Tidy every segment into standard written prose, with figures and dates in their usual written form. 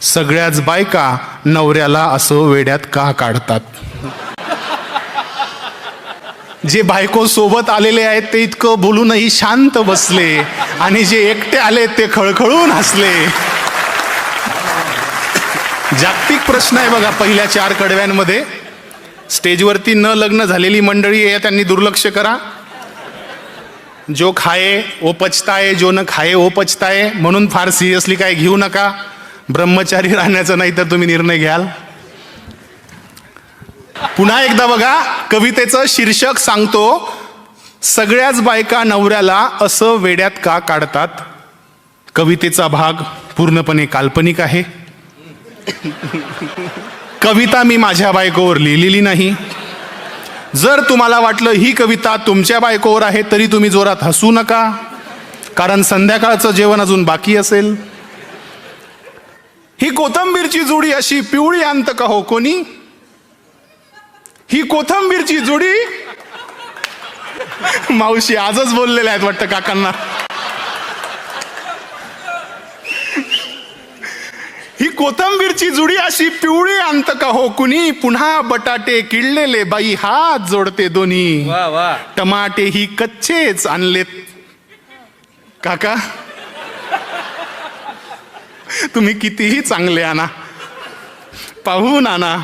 सगळ्याच बायका नवऱ्याला असं वेड्यात का काढतात? जे बायको सोबत आलेले आहेत ते इतकं बोलूनही शांत बसले आणि जे एकटे आले ते खळखळून हसले. जागतिक प्रश्न आहे बघा. पहिल्या 4 कडव्यांमध्ये स्टेजवरती न लग्न झालेली मंडळी आहे, त्यांनी दुर्लक्ष करा. जो खाये वो पचताये, जो न खाये वो पचताये, म्हणून फार सिरियसली काय घेऊ नका. ब्रह्मचारी राहण्याचा नाही तर तुम्ही निर्णय घ्याल. पुन्हा एकदा बघा, कवितेचं शीर्षक सांगतो, सगळ्याच बायका नवऱ्याला असं वेड्यात का काढतात. कवितेचा भाग पूर्णपणे काल्पनिक आहे. कविता मी माझ्या बायकोवर लिहिलेली नाही. जर तुम्हाला वाटलं ही कविता तुमच्या बायकोवर आहे तरी तुम्ही जोरात हसू नका, कारण संध्याकाळचं जेवण अजून बाकी असेल. ही कोथंबीरची जुडी अशी पिवळी अंत का हो कोणी. ही कोथंबीरची जुडी, मावशी आजच बोललेल्या आहेत वाटतं काकांना. ही कोथंबीरची जुडी अशी पिवळी अंत का हो कुणी. पुन्हा बटाटे किडलेले बाई हात जोडते दोन्ही. टमाटे ही कच्चेच आणलेत. काका तुम्ही कितीही चांगले आणा, पाहून आणा,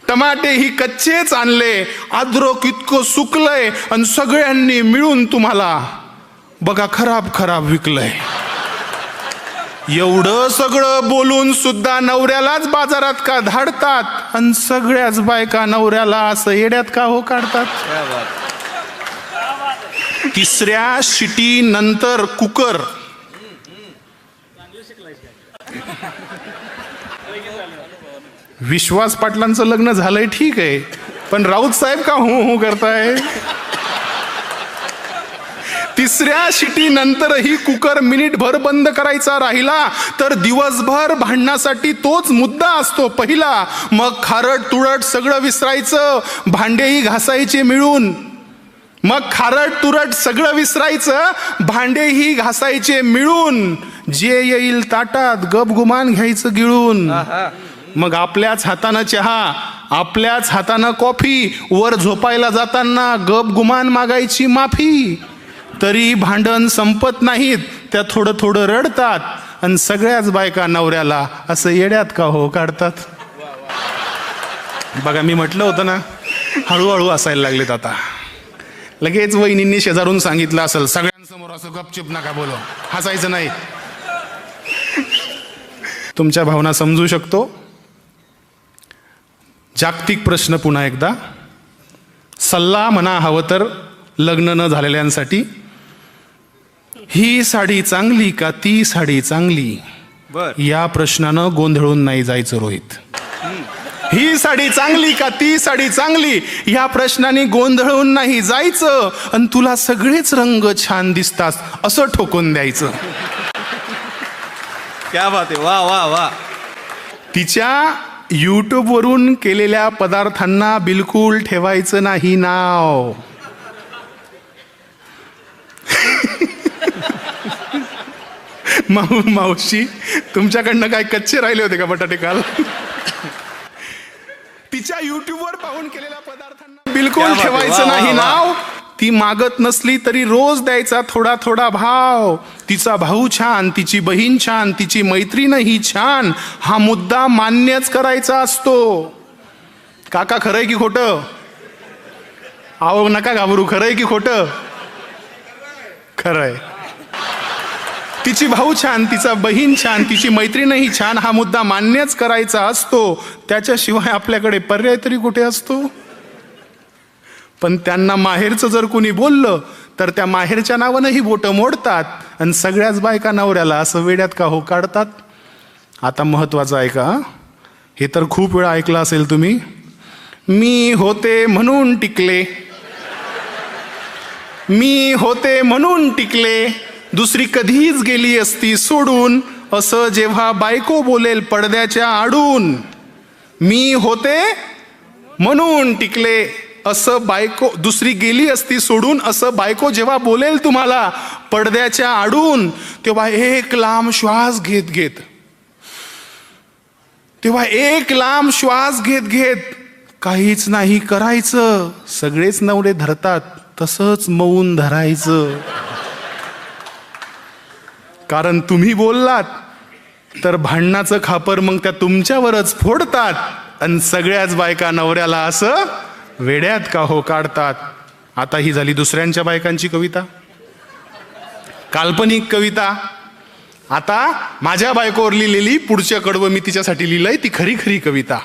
टमाटे ही कच्चेच आणले. अद्रक इतकं सुकलंय आणि सगळ्यांनी मिळून तुम्हाला बघा खराब खराब विकलंय. एवढं सगळं बोलून सुद्धा नवऱ्यालाच बाजारात का धाडतात आणि सगळ्याच बायका नवऱ्याला असं येड्यात का हो काढतात. 3ऱ्या शिटी नंतर कुकर. विश्वास पाटलांचं लग्न झालंय ठीक आहे, पण राऊत साहेब का हो हो करताय. 3ऱ्या शिटी नंतरही कुकर मिनिटभर बंद करायचा राहिला तर दिवसभर भांडणासाठी तोच मुद्दा असतो पहिला. मग खारट तुरट सगळं विसरायचं, भांडेही घासायचे मिळून. मग खारट तुरट सगळं विसरायचं, भांडेही घासायचे मिळून. जे येईल ताटात गपगुमान घ्यायचं गिळून. मग आपल्याच हातानं चहा, आपल्याच हातानं कॉफी, वर झोपायला जाताना गपगुमान मागायची माफी. तरी भांडण संपत नाहीत, त्या थोडं थोडं रडतात आणि सगळ्याच बायका नवऱ्याला असं येड्यात का हो काढतात. बघा मी म्हटलं होतं ना, हळूहळू असायला लागलेत आता. लगेच वहिनींनी शेजारून सांगितलं असेल, सगळ्यांसमोर असं गपचूप नका बोलो, हसायचं नाही. तुमच्या भावना समजू शकतो. जागतिक प्रश्न पुन्हा एकदा. सल्ला म्हणा हवं तर लग्न न झालेल्यांसाठी. ही साडी चांगली का ती साडी चांगली, या प्रश्नानं गोंधळून नाही जायचं रोहित. ही साडी चांगली का ती साडी चांगली, या प्रश्नाने गोंधळून नाही जायचं. आणि तुला सगळेच रंग छान दिसतात असं ठोकून द्यायचं. क्या बात आहे, वा वा वा. तिच्या YouTube वरून केलेल्या पदार्थांना बिलकुल ठेवायचं नाही नाव. मावशी तुमच्याकडनं काय कच्चे राहिले होते का बटाटे काल. तिच्या युट्यूबवर पाहून केलेल्या पदार्थांना बिलकुल ठेवायचं नाही नाव. ती मागत नसली तरी रोज द्यायचा थोडा थोडा भाव. तिचा भाऊ छान, तिची बहीण छान, तिची मैत्रीणही छान, हा मुद्दा मान्यच करायचा असतो. काका खरंय की खोटं. अहो नका घाबरू, खरंय की खोटं. खरंय. तिची भाऊ छान, तिचा बहीण छान, तिची मैत्रीणही छान, हा मुद्दा मान्यच करायचा असतो. त्याच्याशिवाय आपल्याकडे पर्याय तरी कुठे असतो. पण त्यांना माहेरचं जर कुणी बोललं तर त्या माहेरच्या नावानंही बोटं मोडतात आणि सगळ्याच बायका नवऱ्याला असं वेड्यात का हो काढतात. आता महत्वाचं ऐका, हे तर खूप वेळा ऐकलं असेल तुम्ही. मी होते म्हणून टिकले, मी होते म्हणून टिकले, दुसरी कधीच गेली असती सोडून, असं जेव्हा बायको बोलेल पडद्याच्या आडून. मी होते म्हणून टिकले, असं बायको दुसरी गेली असती सोडून, असं बायको जेव्हा बोलेल तुम्हाला पडद्याच्या आडून, तेव्हा एक लांब श्वास घेत घेत तेव्हा एक लांब श्वास घेत घेत काहीच नाही करायचं. सगळेच नवरे धरतात, तसंच मौन धरायचं. कारण तुम्ही बोललात तर भांडणाचं खापर मग त्या तुमच्यावरच फोडतात आणि सगळ्याच बायका नवऱ्याला असं वेड्यात का हो काढतात. आता ही झाली दुसऱ्यांच्या बायकांची कविता, काल्पनिक कविता. आता माझ्या बायकोवर लिहिलेली पुढच्या कडवं मी तिच्यासाठी लिहिलंय ती खरी खरी कविता.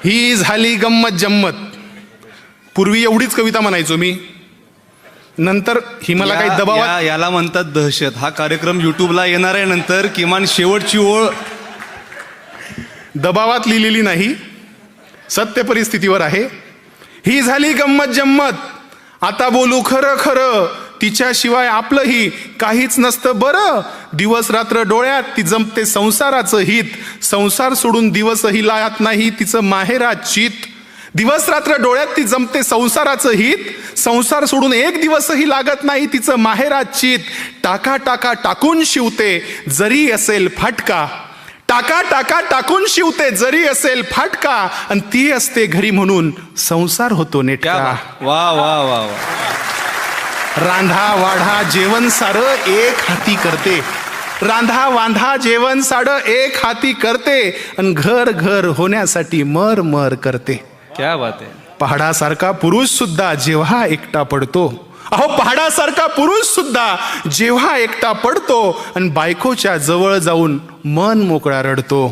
ही झाली गंमत जम्मत. पूर्वी एवढीच कविता म्हणायचो मी, नंतर ही मला काही दबावात. याला म्हणतात दहशत. हा कार्यक्रम युट्यूबला येणार आहे नंतर. किमान शेवटची ओळ दबावात लिहिलेली नाही, सत्य परिस्थितीवर आहे. ही झाली गंमत जम्मत, आता बोलू खरं खरं, तिच्याशिवाय आपलंही काहीच नसतं बरं. दिवस रात्र डोळ्यात ती जमते संसाराचं हित, संसार सोडून दिवसही लायत नाही तिचं माहेरात चित. दिवस रात्र डोळ्यात ती जमते संसाराचं हित, संसार सोडून एक दिवसही लागत नाही तिचं माहेरात चित. टाका टाका टाकून शिवते जरी असेल फाटका, टाका टाका टाकून शिवते जरी असेल फाटका, आणि ती असते घरी म्हणून संसार होतो नेटका. वा वा वा वा. रांधा वाढा जेवण सारं एक हाती करते, रांधा वांधा जेवण सारं एक हाती करते, आणि घर घर होण्यासाठी मर मर करते. क्या बात आहे. पहाडासारखा पुरुष सुद्धा जेव्हा एकटा पडतो, अहो पहाडासारखा पुरुष सुद्धा जेव्हा एकटा पडतो, आणि बायकोच्या जवळ जाऊन मन मोकळा रडतो.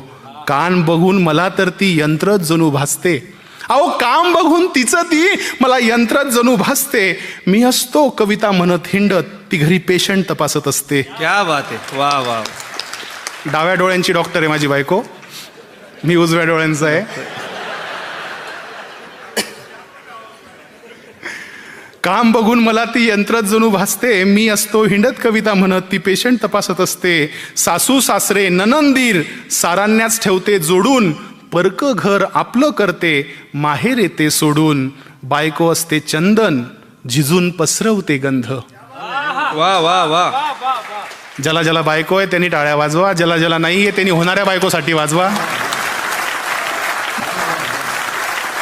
कान बघून मला तर ती यंत्रच जणू भासते, अहो काम बघून तिचं ती मला यंत्रच जणू भासते. मी असतो कविता म्हणत हिंडत, ती घरी पेशंट तपासत असते. क्या बात आहे. वा वा. डाव्या डोळ्यांची डॉक्टर आहे माझी बायको, मी उजव्या डोळ्यांचा आहे. काम बघून मला ती यंत्रच जणू भासते, मी असतो हिंडत कविता म्हणत, ती पेशंट तपासत असते. सासू सासरे ननंदीर सारांनाच ठेवते जोडून, परक घर आपलं करते माहेर येते सोडून. बायको असते चंदन झिजून पसरवते गंध. वा वा वा. ज्याला ज्याला बायको आहे त्यांनी टाळ्या वाजवा, ज्याला ज्याला नाही आहे त्यांनी होणाऱ्या बायकोसाठी वाजवा.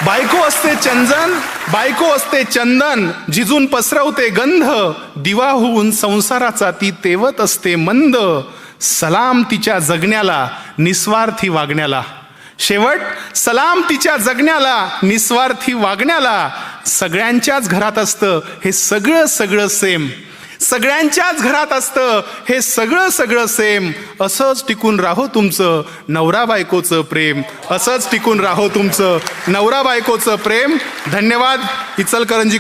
बायको असते चंदन, बायको असते चंदन जिजून पसरवते गंध. दिवा होऊन संसाराचा ती तेवत असते मंद. सलाम तिच्या जगण्याला निस्वार्थी वागण्याला, शेवट सलाम तिच्या जगण्याला निस्वार्थी वागण्याला. सगळ्यांच्याच घरात असतं हे सगळं सगळं सेम, सगळ्यांच्याच घरात असतं हे सगळं सगळं सेम. असंच टिकून राहो तुमचं नवरा बायकोचं प्रेम, असंच टिकून राहो तुमचं नवरा बायकोचं प्रेम. धन्यवाद. इचलकरंजी